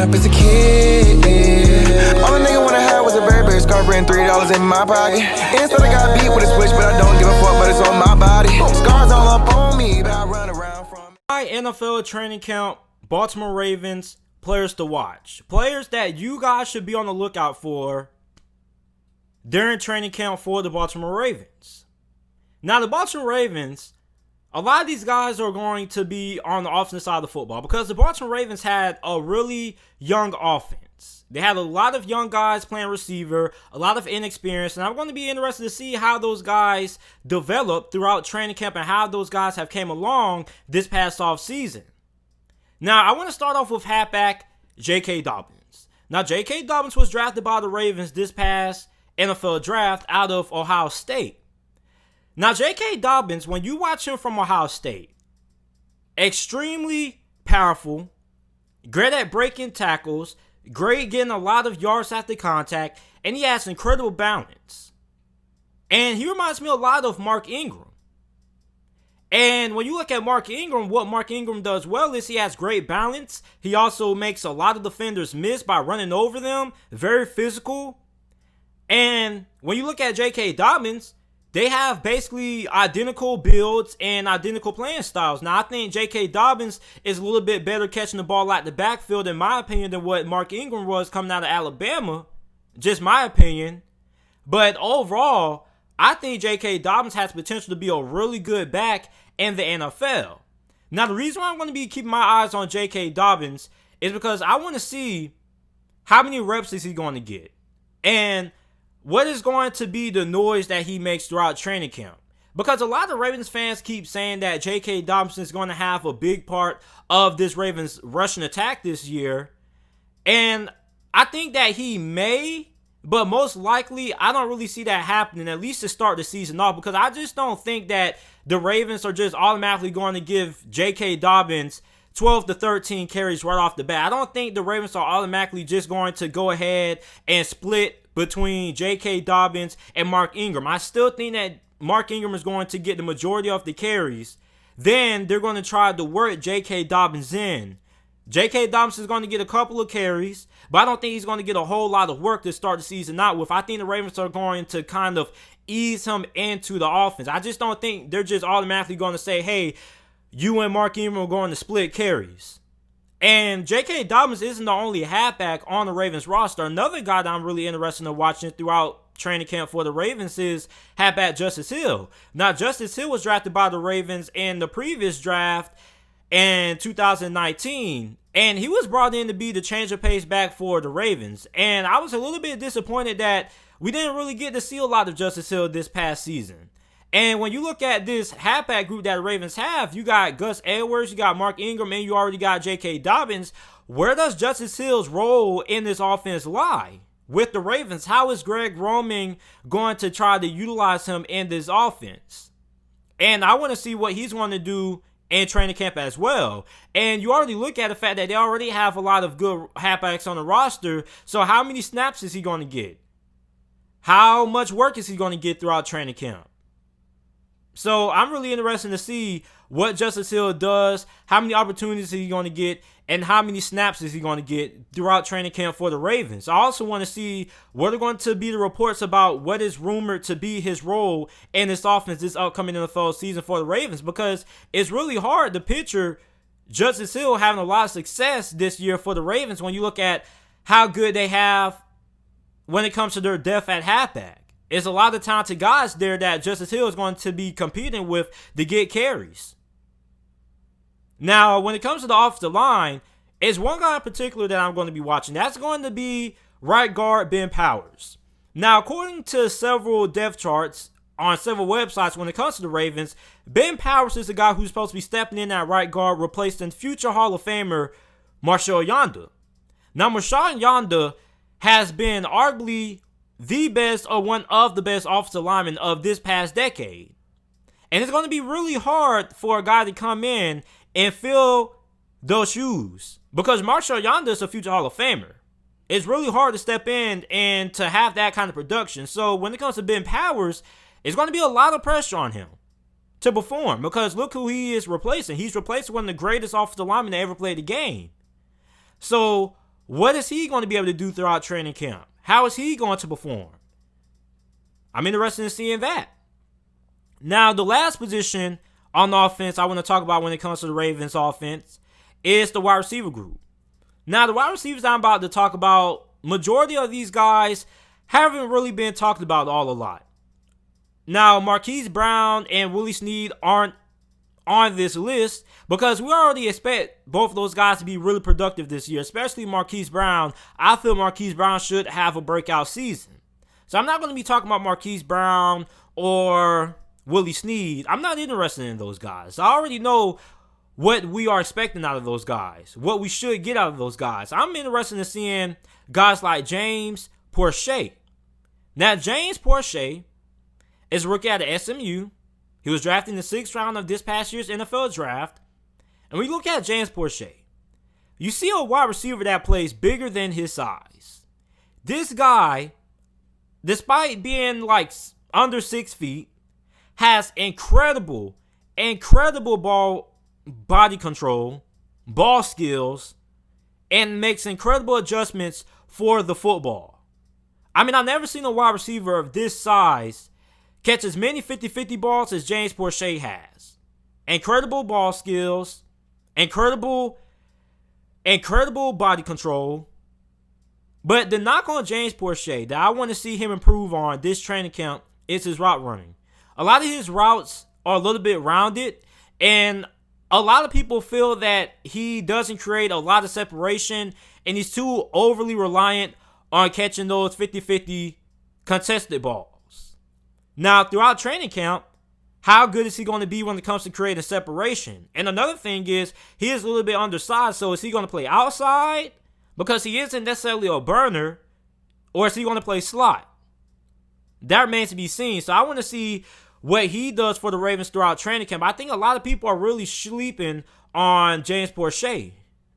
up as a kid. All a nigga wanna have was a Burberry scarf and $3 in my pocket. Instead I got beat with a switch, but I don't give a fuck, but it's on my body. Scars all up on me, but I run around from. My NFL training camp, Baltimore Ravens, players to watch. Players that you guys should be on the lookout for during training camp for the Baltimore Ravens. Now, the Baltimore Ravens, a lot of these guys are going to be on the offensive side of the football because the Baltimore Ravens had a really young offense. They had a lot of young guys playing receiver, a lot of inexperience, and I'm going to be interested to see how those guys develop throughout training camp and how those guys have came along this past offseason. Now, I want to start off with halfback J.K. Dobbins. Now, J.K. Dobbins was drafted by the Ravens this past NFL draft out of Ohio State. Now, J.K. Dobbins, when you watch him from Ohio State, extremely powerful, great at breaking tackles, great getting a lot of yards after contact, and he has incredible balance. And he reminds me a lot of Mark Ingram. And when you look at Mark Ingram, what Mark Ingram does well is he has great balance. He also makes a lot of defenders miss by running over them. Very physical. And when you look at J.K. Dobbins, they have basically identical builds and identical playing styles. Now, I think J.K. Dobbins is a little bit better catching the ball out the backfield, in my opinion, than what Mark Ingram was coming out of Alabama. Just my opinion. But overall, I think J.K. Dobbins has potential to be a really good back in the NFL. Now, the reason why I'm going to be keeping my eyes on J.K. Dobbins is because I want to see how many reps is he going to get. And what is going to be the noise that he makes throughout training camp? Because a lot of Ravens fans keep saying that J.K. Dobbins is going to have a big part of this Ravens rushing attack this year. And I think that he may, but most likely I don't really see that happening, at least to start the season off, because I just don't think that the Ravens are just automatically going to give J.K. Dobbins 12 to 13 carries right off the bat. I don't think the Ravens are automatically just going to go ahead and split between J.K. Dobbins and Mark Ingram. I still think that Mark Ingram is going to get the majority of the carries. Then they're going to try to work J.K. Dobbins in. J.K. Dobbins is going to get a couple of carries, but I don't think he's going to get a whole lot of work to start the season out with. I think the Ravens are going to kind of ease him into the offense. I just don't think they're just automatically going to say, hey, you and Mark Ingram are going to split carries. And J.K. Dobbins isn't the only halfback on the Ravens roster. Another guy that I'm really interested in watching throughout training camp for the Ravens is halfback Justice Hill. Now, Justice Hill was drafted by the Ravens in the previous draft in 2019. And he was brought in to be the change of pace back for the Ravens. And I was a little bit disappointed that we didn't really get to see a lot of Justice Hill this past season. And when you look at this halfback group that the Ravens have, you got Gus Edwards, you got Mark Ingram, and you already got J.K. Dobbins. Where does Justice Hill's role in this offense lie with the Ravens? How is Greg Roman going to try to utilize him in this offense? And I want to see what he's going to do in training camp as well. And you already look at the fact that they already have a lot of good halfbacks on the roster. So how many snaps is he going to get? How much work is he going to get throughout training camp? So I'm really interested to see what Justice Hill does, how many opportunities is he going to get, and how many snaps is he going to get throughout training camp for the Ravens. I also want to see what are going to be the reports about what is rumored to be his role in this offense this upcoming NFL season for the Ravens, because it's really hard to picture Justice Hill having a lot of success this year for the Ravens when you look at how good they have when it comes to their depth at halfback. There's a lot of talented guys there that Justice Hill is going to be competing with to get carries. Now, when it comes to the offensive line, it's one guy in particular that I'm going to be watching. That's going to be right guard Ben Powers. Now, according to several depth charts on several websites, when it comes to the Ravens, Ben Powers is the guy who's supposed to be stepping in at right guard, replacing future Hall of Famer Marshall Yanda. Now, Marshall Yanda has been arguably the best or one of the best offensive linemen of this past decade. And it's going to be really hard for a guy to come in and fill those shoes, because Marshall Yanda is a future Hall of Famer. It's really hard to step in and to have that kind of production. So when it comes to Ben Powers, it's going to be a lot of pressure on him to perform, because look who he is replacing. He's replacing one of the greatest offensive linemen to ever play the game. So What is he going to be able to do throughout training camp? How is he going to perform? I'm interested in seeing that. Now, the last position on the offense I want to talk about when it comes to the Ravens offense is the wide receiver group. Now, the wide receivers I'm about to talk about, majority of these guys haven't really been talked about all a lot. Now, Marquis Brown and Willie Snead aren't on this list because we already expect both of those guys to be really productive this year, especially Marquis Brown. I feel Marquis Brown should have a breakout season. So I'm not going to be talking about Marquis Brown or Willie Snead. I'm not interested in those guys. I already know what we are expecting out of those guys, what we should get out of those guys. I'm interested in seeing guys like James Porsche. Now, James Porsche is a rookie out of SMU. He was drafted in the 6th round of this past year's NFL draft. And when you look at James Porsche, you see a wide receiver that plays bigger than his size. This guy, despite being like under 6 feet, has incredible body control, ball skills, and makes incredible adjustments for the football. I mean, I've never seen a wide receiver of this size catch as many 50-50 balls as James Porsche has. Incredible ball skills, incredible body control. But the knock on James Porsche that I want to see him improve on this training camp is his route running. A lot of his routes are a little bit rounded, and a lot of people feel that he doesn't create a lot of separation, and he's too overly reliant on catching those 50-50 contested balls. Now, throughout training camp, how good is he going to be when it comes to creating separation? And another thing is, he is a little bit undersized, so is he going to play outside because he isn't necessarily a burner, or is he going to play slot? That remains to be seen. So I want to see what he does for the Ravens throughout training camp. I think a lot of people are really sleeping on James Porsche.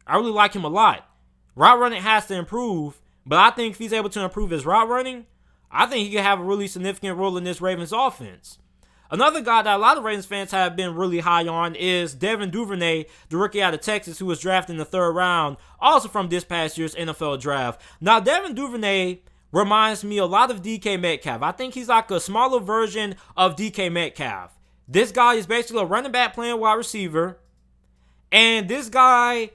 I really like him a lot. Route running has to improve, but I think if he's able to improve his route running, I think he could have a really significant role in this Ravens offense. Another guy that a lot of Ravens fans have been really high on is Devin Duvernay, the rookie out of Texas, who was drafted in the 3rd round, also from this past year's NFL draft. Now, Devin Duvernay reminds me a lot of DK Metcalf. I think he's like a smaller version of DK Metcalf. This guy is basically a running back playing wide receiver, and this guy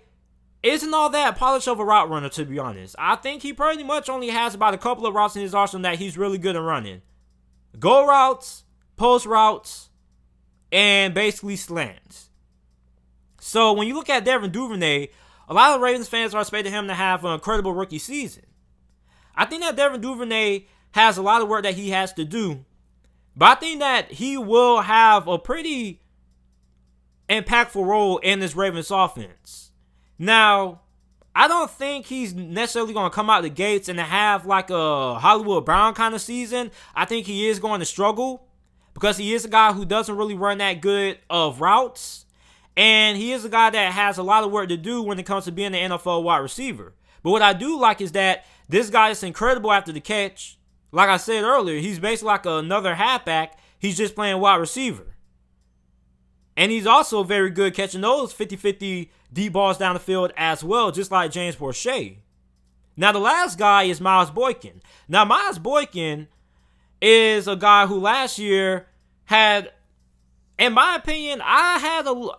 isn't all that polished of a route runner, to be honest. I think he pretty much only has about a couple of routes in his arsenal that he's really good at running. Go routes, post routes, and basically slants. So when you look at Devin Duvernay, a lot of Ravens fans are expecting him to have an incredible rookie season. I think that Devin Duvernay has a lot of work that he has to do, but I think that he will have a pretty impactful role in this Ravens offense. Now, I don't think he's necessarily going to come out the gates and have like a Hollywood Brown kind of season. I think he is going to struggle because he is a guy who doesn't really run that good of routes. And he is a guy that has a lot of work to do when it comes to being an NFL wide receiver. But what I do like is that this guy is incredible after the catch. Like I said earlier, he's basically like another halfback. He's just playing wide receiver. And he's also very good catching those 50-50 deep balls down the field as well, just like James Porsche. Now, the last guy is Miles Boykin. Now, Miles Boykin is a guy who last year had, in my opinion, I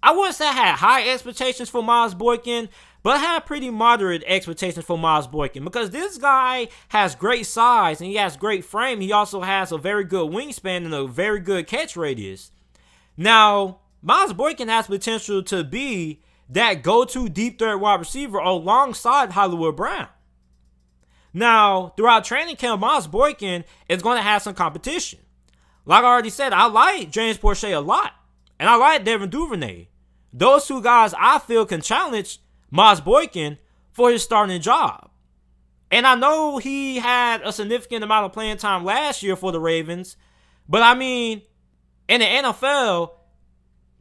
wouldn't say I had high expectations for Miles Boykin, but I had pretty moderate expectations for Miles Boykin because this guy has great size and he has great frame. He also has a very good wingspan and a very good catch radius. Now, Miles Boykin has potential to be that go-to deep threat wide receiver alongside Hollywood Brown. Now, throughout training camp, Miles Boykin is going to have some competition. Like I already said, I like James Porsche a lot, and I like Devin Duvernay. Those two guys I feel can challenge Miles Boykin for his starting job. And I know he had a significant amount of playing time last year for the Ravens, but I mean, in the NFL,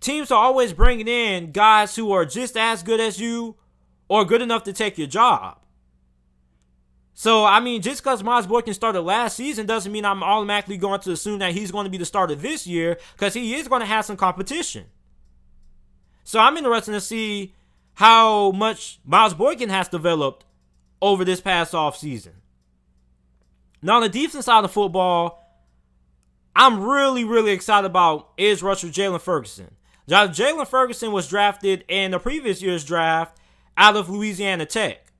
teams are always bringing in guys who are just as good as you or good enough to take your job. So, I mean, just because Miles Boykin started last season doesn't mean I'm automatically going to assume that he's going to be the starter this year because he is going to have some competition. So, I'm interested to see how much Miles Boykin has developed over this past offseason. Now, on the defense side of football, I'm really, really excited about edge rusher Jayla Ferguson. Jayla Ferguson was drafted in the previous year's draft out of Louisiana Tech.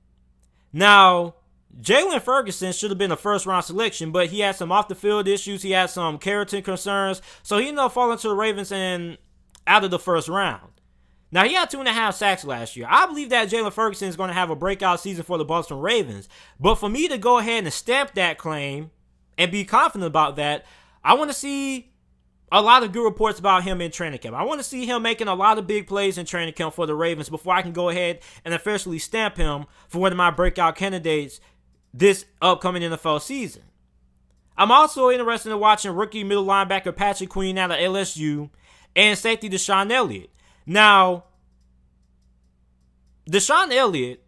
Now, Jayla Ferguson should have been a first-round selection, but he had some off-the-field issues. He had some character concerns, so he ended up falling to the Ravens and out of the first round. Now, he had 2.5 sacks last year. I believe that Jayla Ferguson is going to have a breakout season for the Baltimore Ravens, but for me to go ahead and stamp that claim and be confident about that, I want to see a lot of good reports about him in training camp. I want to see him making a lot of big plays in training camp for the Ravens before I can go ahead and officially stamp him for one of my breakout candidates this upcoming NFL season. I'm also interested in watching rookie middle linebacker Patrick Queen out of LSU and safety Deshawn Elliot. Now, Deshawn Elliot,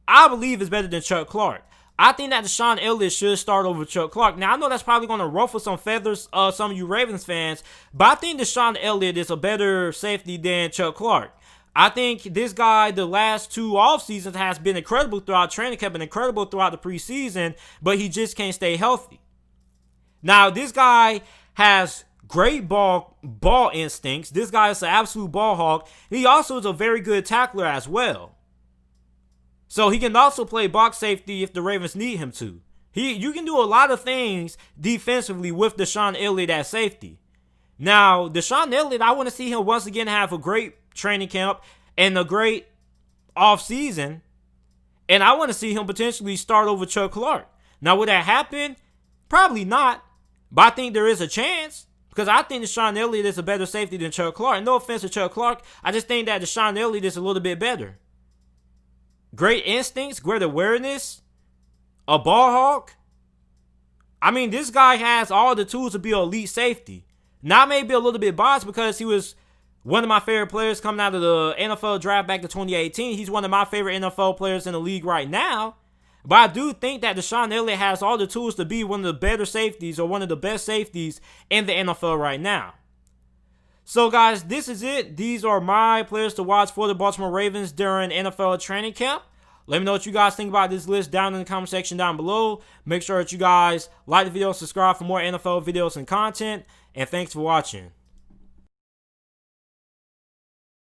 I believe, is better than Chuck Clark. I think that Deshawn Elliot should start over Chuck Clark. Now, I know that's probably going to ruffle some feathers, some of you Ravens fans, but I think Deshawn Elliot is a better safety than Chuck Clark. I think this guy, the last 2 off seasons, has been incredible throughout training camp and incredible throughout the preseason, but he just can't stay healthy. Now, this guy has great ball instincts. This guy is an absolute ball hawk. He also is a very good tackler as well. So he can also play box safety if the Ravens need him to. You can do a lot of things defensively with Deshawn Elliott at safety. Now, Deshawn Elliott, I want to see him once again have a great training camp and a great offseason. And I want to see him potentially start over Chuck Clark. Now, would that happen? Probably not. But I think there is a chance. Because I think Deshawn Elliott is a better safety than Chuck Clark. No offense to Chuck Clark. I just think that Deshawn Elliott is a little bit better. Great instincts, great awareness, a ball hawk. I mean, this guy has all the tools to be an elite safety. Now, I may be a little bit biased because he was one of my favorite players coming out of the NFL draft back in 2018. He's one of my favorite NFL players in the league right now. But I do think that Deshawn Elliott has all the tools to be one of the better safeties or one of the best safeties in the NFL right now. So, guys, this is it. These are my players to watch for the Baltimore Ravens during NFL training camp. Let me know what you guys think about this list down in the comment section down below. Make sure that you guys like the video, subscribe for more NFL videos and content. And thanks for watching.